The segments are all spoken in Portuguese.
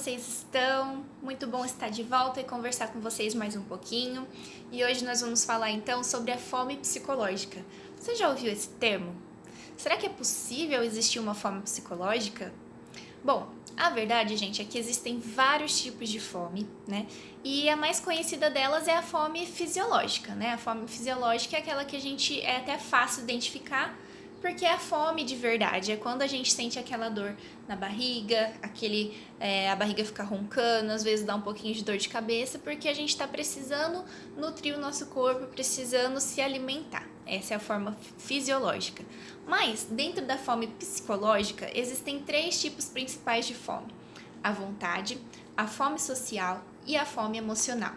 vocês estão? Muito bom estar de volta e conversar com vocês mais um pouquinho. E hoje nós vamos falar então sobre a fome psicológica. Você já ouviu esse termo? Será que é possível existir uma fome psicológica? Bom, a verdade, gente, é que existem vários tipos de fome, né? E a mais conhecida delas é a fome fisiológica, né? A fome fisiológica é aquela que a gente é até fácil identificar, porque é a fome de verdade, é quando a gente sente aquela dor na barriga, a barriga fica roncando, às vezes dá um pouquinho de dor de cabeça, porque a gente está precisando nutrir o nosso corpo, precisando se alimentar. Essa é a forma fisiológica. Mas, dentro da fome psicológica, existem 3 tipos principais de fome: a vontade, a fome social e a fome emocional.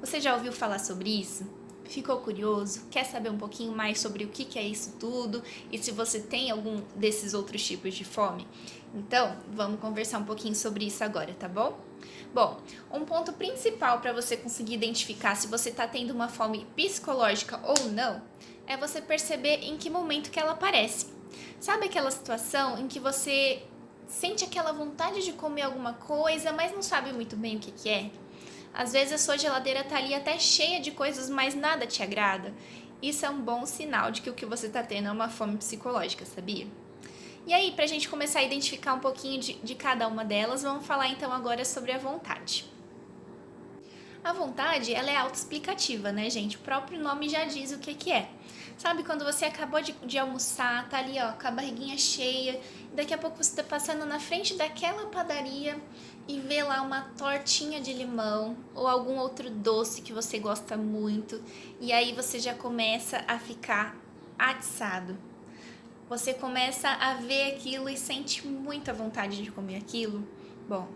Você já ouviu falar sobre isso? Ficou curioso? Quer saber um pouquinho mais sobre o que é isso tudo e se você tem algum desses outros tipos de fome? Então, vamos conversar um pouquinho sobre isso agora, tá bom? Bom, um ponto principal para você conseguir identificar se você está tendo uma fome psicológica ou não é você perceber em que momento que ela aparece. Sabe aquela situação em que você sente aquela vontade de comer alguma coisa, mas não sabe muito bem o que é? Às vezes a sua geladeira tá ali até cheia de coisas, mas nada te agrada. Isso é um bom sinal de que o que você tá tendo é uma fome psicológica, sabia? E aí, pra gente começar a identificar um pouquinho de cada uma delas, vamos falar então agora sobre a vontade. A vontade, ela é autoexplicativa, né, gente? O próprio nome já diz o que é. Sabe quando você acabou de almoçar, tá ali, ó, com a barriguinha cheia, e daqui a pouco você tá passando na frente daquela padaria e vê lá uma tortinha de limão ou algum outro doce que você gosta muito, e aí você já começa a ficar atiçado. Você começa a ver aquilo e sente muita vontade de comer aquilo. Bom,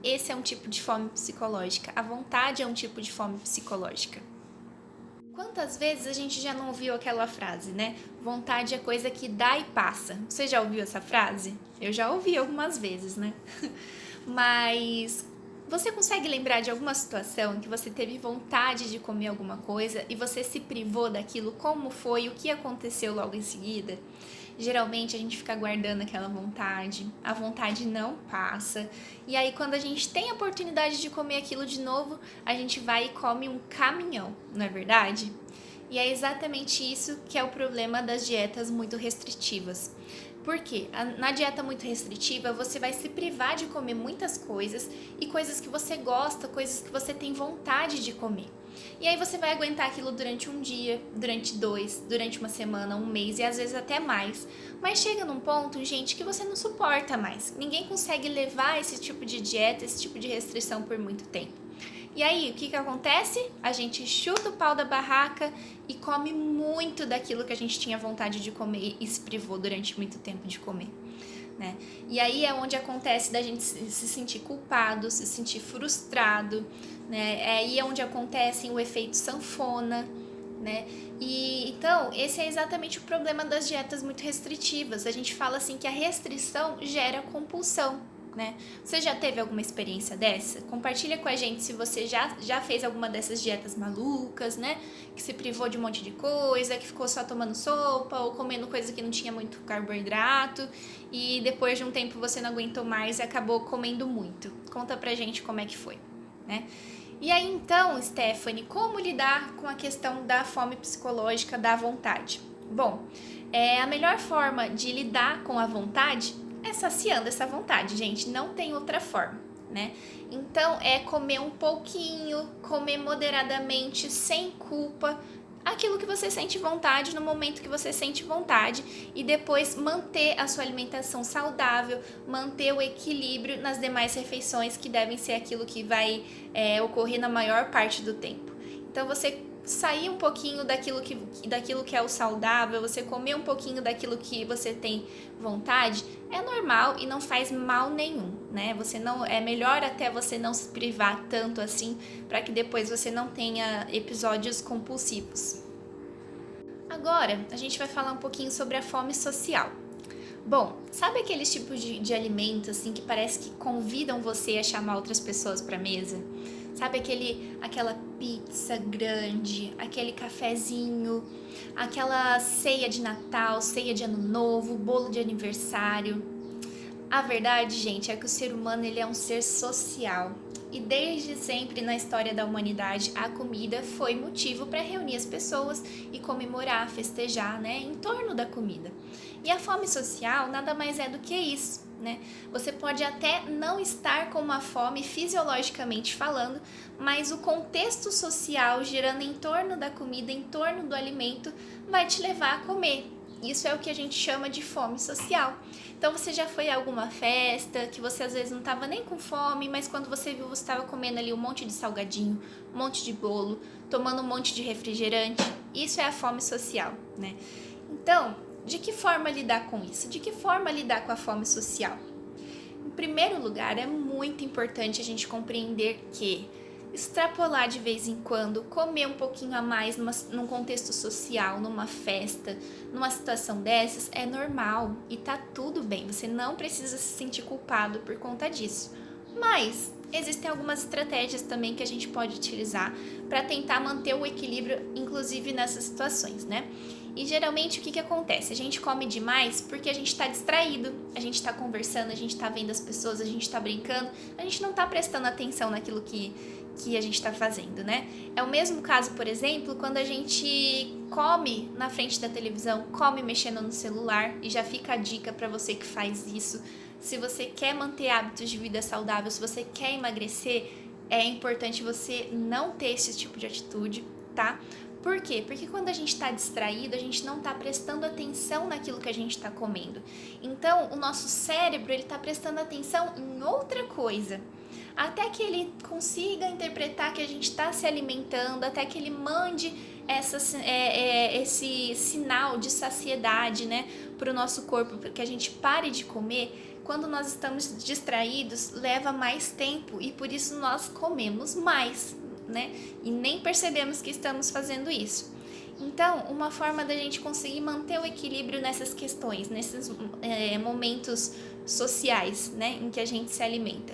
esse é um tipo de fome psicológica. A vontade é um tipo de fome psicológica. Quantas vezes a gente já não ouviu aquela frase, né? Vontade é coisa que dá e passa. Você já ouviu essa frase? Eu já ouvi algumas vezes, né? Mas você consegue lembrar de alguma situação em que você teve vontade de comer alguma coisa e você se privou daquilo? Como foi? O que aconteceu logo em seguida? Geralmente a gente fica guardando aquela vontade, a vontade não passa, e aí quando a gente tem a oportunidade de comer aquilo de novo, a gente vai e come um caminhão, não é verdade? E é exatamente isso que é o problema das dietas muito restritivas. Por quê? Na dieta muito restritiva, você vai se privar de comer muitas coisas e coisas que você gosta, coisas que você tem vontade de comer. E aí você vai aguentar aquilo durante um dia, durante 2, durante uma semana, um mês e às vezes até mais. Mas chega num ponto, gente, que você não suporta mais. Ninguém consegue levar esse tipo de dieta, esse tipo de restrição por muito tempo. E aí, o que acontece? A gente chuta o pau da barraca e come muito daquilo que a gente tinha vontade de comer e se privou durante muito tempo de comer, né? E aí é onde acontece da gente se sentir culpado, se sentir frustrado, né? É aí onde acontece o efeito sanfona, né? E então, esse é exatamente o problema das dietas muito restritivas. A gente fala assim que a restrição gera compulsão, né? Você já teve alguma experiência dessa? Compartilha com a gente se você já fez alguma dessas dietas malucas, né? Que se privou de um monte de coisa, que ficou só tomando sopa ou comendo coisa que não tinha muito carboidrato e depois de um tempo você não aguentou mais e acabou comendo muito. Conta pra gente como é que foi, né? E aí então, Stephanie, como lidar com a questão da fome psicológica, da vontade? Bom, a melhor forma de lidar com a vontade é saciando essa vontade, gente, não tem outra forma, né? Então é comer um pouquinho, comer moderadamente, sem culpa, aquilo que você sente vontade no momento que você sente vontade e depois manter a sua alimentação saudável, manter o equilíbrio nas demais refeições que devem ser aquilo que vai ocorrer na maior parte do tempo. Então você sair um pouquinho daquilo que é o saudável, você comer um pouquinho daquilo que você tem vontade, é normal e não faz mal nenhum, né? É melhor até você não se privar tanto assim, para que depois você não tenha episódios compulsivos. Agora, a gente vai falar um pouquinho sobre a fome social. Bom, sabe aqueles tipos de alimentos assim que parece que convidam você a chamar outras pessoas para a mesa? Sabe aquela pizza grande, aquele cafezinho, aquela ceia de Natal, ceia de Ano Novo, bolo de aniversário? A verdade, gente, é que o ser humano ele é um ser social. E desde sempre na história da humanidade, a comida foi motivo para reunir as pessoas e comemorar, festejar, né, em torno da comida. E a fome social nada mais é do que isso, né? Você pode até não estar com uma fome fisiologicamente falando, mas o contexto social girando em torno da comida, em torno do alimento, vai te levar a comer. Isso é o que a gente chama de fome social. Então você já foi a alguma festa que você às vezes não estava nem com fome, mas quando você viu, você estava comendo ali um monte de salgadinho, um monte de bolo, tomando um monte de refrigerante. Isso é a fome social, né? Então, de que forma lidar com isso? De que forma lidar com a fome social? Em primeiro lugar, é muito importante a gente compreender que extrapolar de vez em quando, comer um pouquinho a mais num contexto social, numa festa, numa situação dessas, é normal e tá tudo bem. Você não precisa se sentir culpado por conta disso. Mas existem algumas estratégias também que a gente pode utilizar para tentar manter o equilíbrio, inclusive nessas situações, né? E geralmente o que acontece? A gente come demais porque a gente está distraído, a gente está conversando, a gente está vendo as pessoas, a gente está brincando, a gente não está prestando atenção naquilo que a gente está fazendo, né? É o mesmo caso, por exemplo, quando a gente come na frente da televisão, come mexendo no celular, e já fica a dica para você que faz isso. Se você quer manter hábitos de vida saudável, se você quer emagrecer, é importante você não ter esse tipo de atitude, tá? Por quê? Porque quando a gente está distraído, a gente não está prestando atenção naquilo que a gente está comendo. Então, o nosso cérebro ele está prestando atenção em outra coisa. Até que ele consiga interpretar que a gente está se alimentando, até que ele mande esse sinal de saciedade, né, para o nosso corpo, para que a gente pare de comer. Quando nós estamos distraídos, leva mais tempo e por isso nós comemos mais, né? E nem percebemos que estamos fazendo isso. Então, uma forma da gente conseguir manter o equilíbrio nessas questões, nesses momentos sociais, né, em que a gente se alimenta,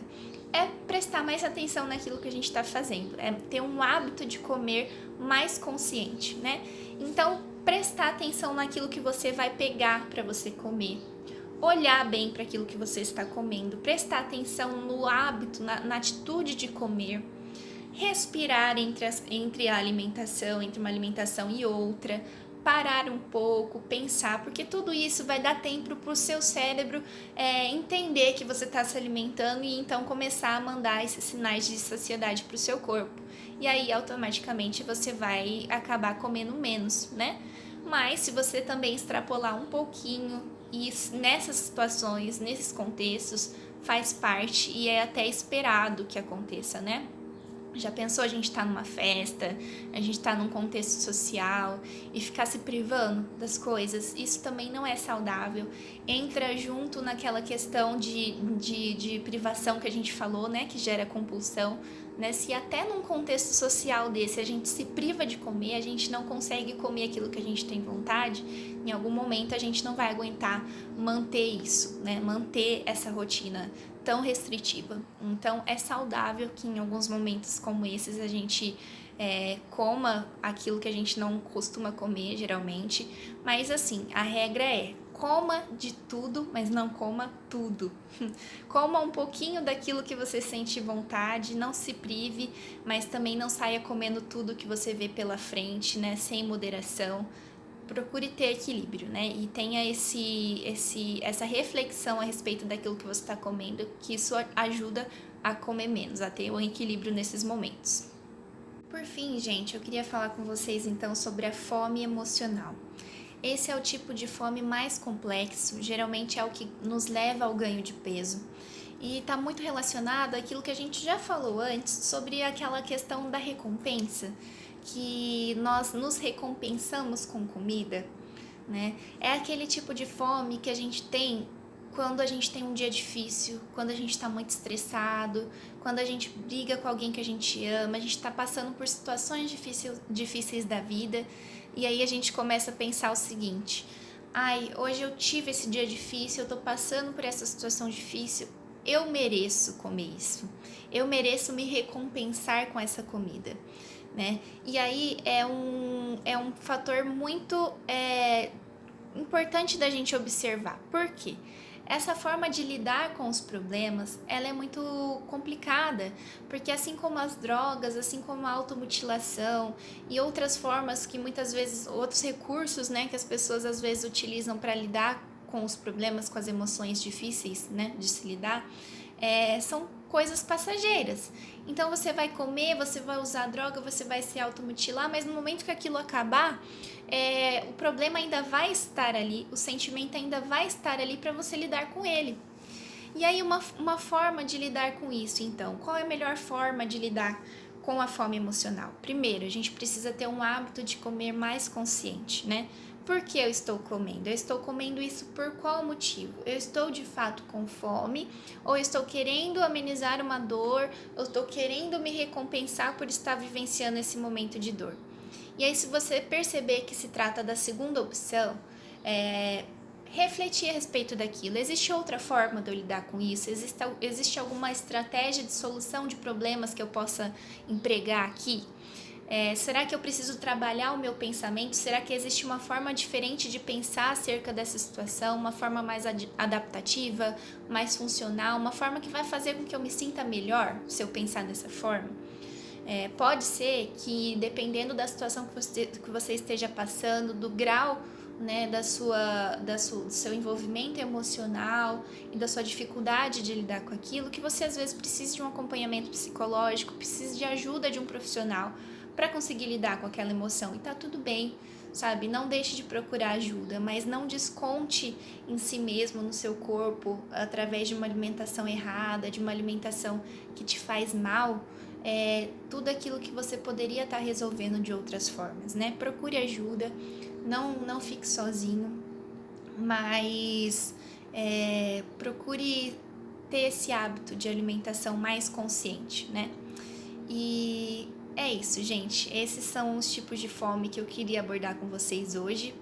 é prestar mais atenção naquilo que a gente está fazendo, é ter um hábito de comer mais consciente, né? Então, prestar atenção naquilo que você vai pegar para você comer, olhar bem para aquilo que você está comendo, prestar atenção no hábito, na atitude de comer, respirar entre a alimentação, entre uma alimentação e outra, parar um pouco, pensar, porque tudo isso vai dar tempo para o seu cérebro entender que você está se alimentando e então começar a mandar esses sinais de saciedade para o seu corpo. E aí, automaticamente, você vai acabar comendo menos, né? Mas se você também extrapolar um pouquinho, e nessas situações, nesses contextos, faz parte e é até esperado que aconteça, né? Já pensou a gente tá numa festa, a gente tá num contexto social e ficar se privando das coisas? Isso também não é saudável. Entra junto naquela questão de privação que a gente falou, né? Que gera compulsão, né? Se até num contexto social desse a gente se priva de comer, a gente não consegue comer aquilo que a gente tem vontade, em algum momento a gente não vai aguentar manter isso, né? Manter essa rotina tão restritiva. Então é saudável que em alguns momentos como esses a gente coma aquilo que a gente não costuma comer geralmente, mas assim, a regra é: coma de tudo, mas não coma tudo. Coma um pouquinho daquilo que você sente vontade, não se prive, mas também não saia comendo tudo que você vê pela frente, né, sem moderação. Procure ter equilíbrio, né? E tenha essa reflexão a respeito daquilo que você está comendo, que isso ajuda a comer menos, a ter um equilíbrio nesses momentos. Por fim, gente, eu queria falar com vocês então sobre a fome emocional. Esse é o tipo de fome mais complexo, geralmente é o que nos leva ao ganho de peso. E está muito relacionado àquilo que a gente já falou antes sobre aquela questão da recompensa, que nós nos recompensamos com comida, né? É aquele tipo de fome que a gente tem quando a gente tem um dia difícil, quando a gente está muito estressado, quando a gente briga com alguém que a gente ama, a gente está passando por situações difíceis da vida, e aí a gente começa a pensar o seguinte: ai, hoje eu tive esse dia difícil, eu tô passando por essa situação difícil, eu mereço comer isso, eu mereço me recompensar com essa comida, né? E aí é um fator muito importante da gente observar. Por quê? essa forma de lidar com os problemas, ela é muito complicada, porque assim como as drogas, assim como a automutilação e outras formas que muitas vezes, outros recursos, né, que as pessoas às vezes utilizam para lidar com os problemas, com as emoções difíceis, né, de se lidar, são coisas passageiras. Então você vai comer, você vai usar droga, você vai se automutilar, mas no momento que aquilo acabar, o problema ainda vai estar ali, o sentimento ainda vai estar ali para você lidar com ele. E aí uma forma de lidar com isso, então, qual é a melhor forma de lidar com a fome emocional? Primeiro, a gente precisa ter um hábito de comer mais consciente, né? Por que eu estou comendo? Eu estou comendo isso por qual motivo? Eu estou de fato com fome? Ou eu estou querendo amenizar uma dor? Ou estou querendo me recompensar por estar vivenciando esse momento de dor? E aí, se você perceber que se trata da segunda opção, refletir a respeito daquilo. Existe outra forma de eu lidar com isso? Existe alguma estratégia de solução de problemas que eu possa empregar aqui? Será que eu preciso trabalhar o meu pensamento? Será que existe uma forma diferente de pensar acerca dessa situação? Uma forma mais adaptativa, mais funcional? Uma forma que vai fazer com que eu me sinta melhor se eu pensar dessa forma? Pode ser que, dependendo da situação que você esteja passando, do grau, né, do seu envolvimento emocional e da sua dificuldade de lidar com aquilo, que você às vezes precise de um acompanhamento psicológico, precise de ajuda de um profissional para conseguir lidar com aquela emoção. E tá tudo bem, sabe? Não deixe de procurar ajuda, mas não desconte em si mesmo, no seu corpo, através de uma alimentação errada, de uma alimentação que te faz mal, tudo aquilo que você poderia estar resolvendo de outras formas, né? Procure ajuda, não fique sozinho, mas procure ter esse hábito de alimentação mais consciente, né? E é isso, gente. Esses são os tipos de fome que eu queria abordar com vocês hoje.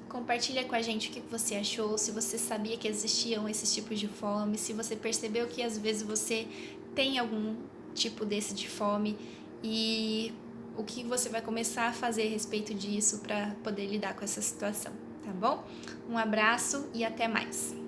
Compartilha com a gente o que você achou, se você sabia que existiam esses tipos de fome, se você percebeu que às vezes você tem algum tipo desse de fome e o que você vai começar a fazer a respeito disso para poder lidar com essa situação, tá bom? Um abraço e até mais!